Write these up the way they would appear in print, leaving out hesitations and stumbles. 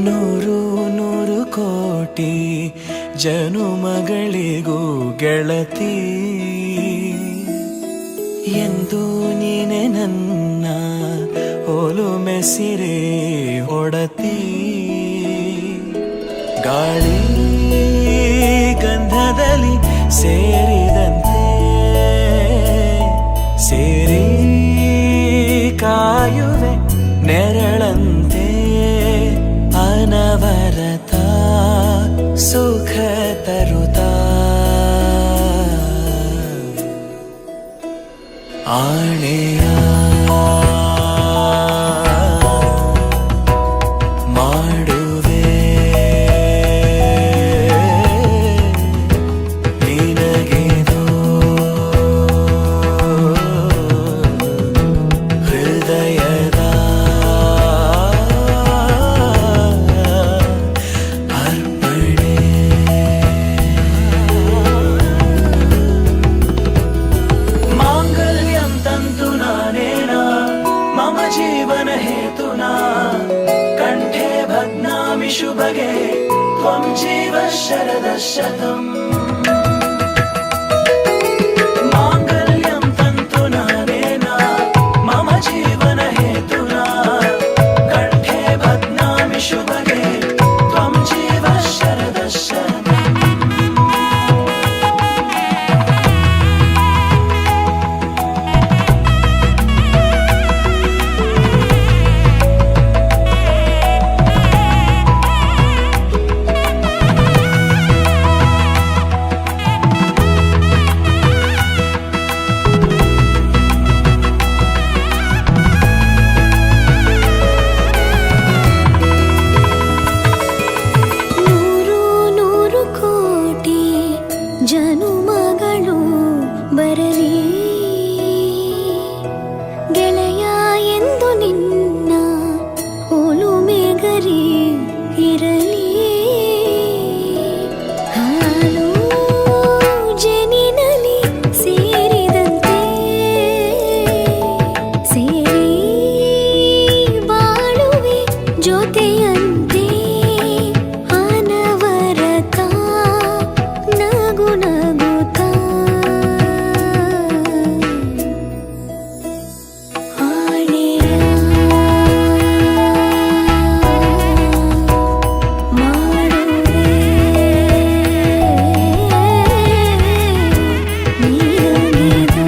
ನೂರು ನೂರು ಕೋಟಿ ಜನುಮಗಳಿಗೂ ಗೆಳತಿ ಎಂದು ನೀನೆ ನನ್ನ ಒಲುಮೆ ಸಿರೆ ಒಡತಿ ಗಾಳಿ ಗಂಧದಲ್ಲಿ ಸೇರಿದಂತೆ ಸೇರಿ ಕಾಯುವೆ ನೆರಳಂತೆ ಅನವರತ ಸುಖ ತರುತ್ತಾ ಆಣೆಯ ಮಾಡುವೆ ನಿನಗೆದೋ ಹೃದಯದ ಅರ್ಪಣೆ ಮಾಂಗಲ್ಯಂ ತಂತು ನಾನೇನಾ ಮಮ ಜೀವನ ಹೇತುನಾ ಕಂಠೆ ಭಗ್ನಾಮಿ ಶುಭಗೆ ತ್ವಂ ಜೀವ ಶರದ ಶತಂ ಮಾಂಗಲ್ಯಂ ತಂತು ನಾನೇನಾ ಮಮ ಜೀವನ ಹೇತುನಾ ಕಂಠೆ ಭಗ್ನಾಮಿ ಶುಭಗೆ ತ್ವಂ ಜೀವ ಶರದ ಶತಂ ಜನುಮಗಳು ಬರಲಿ ಗೆಳೆಯ ಎಂದು ನಿನ್ನ ಒಲುಮೆ ಗರಿ ಇರಲಿ ಹಾಲು ಜನಿನಲಿ ಸೇರಿದಂತೆ ಸೇರಿ ಬಾಳುವೆ ಜೊತೆಯಂತೆ ಅನವರತ ನಗು ನಗುತ್ತಾ ಆಣೆಯ ಮಾಡುವೆ ನಿನಗೆದೋ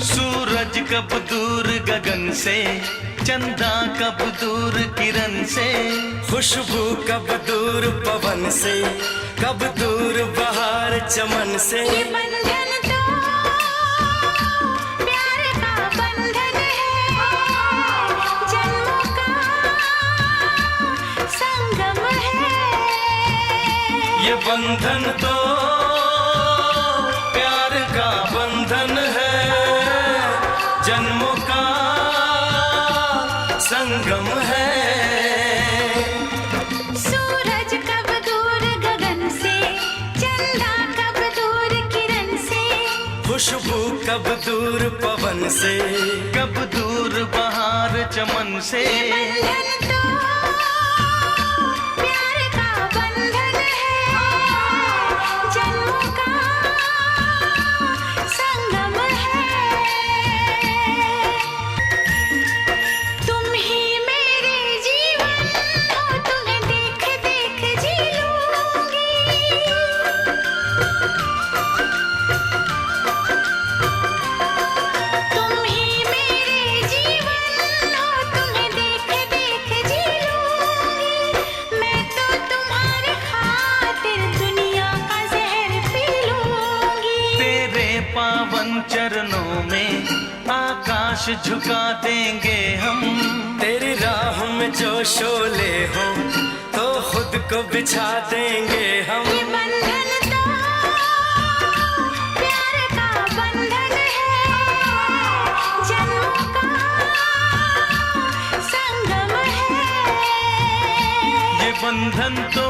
सूरज कब दूर गगन से, चंदा कब दूर किरण से, खुशबू कब दूर पवन से, कब दूर बहार चमन से। ये बंधन तो प्यार का बंधन है, जन्मों का संगम है। ये बंधन तो प्यार का बंधन है, जन्मों का संगम है। सूरज कब दूर गगन से, चंदा कब दूर किरण से, खुशबू कब दूर पवन से, कब दूर बहार चमन से। ये बंधन तो पावन चरणों में आकाश झुका देंगे हम। तेरी राह में जो शोले हो तो खुद को बिछा देंगे हम। ये बंधन तो प्यार का बंधन है, जन्मों का संगम है। ये बंधन तो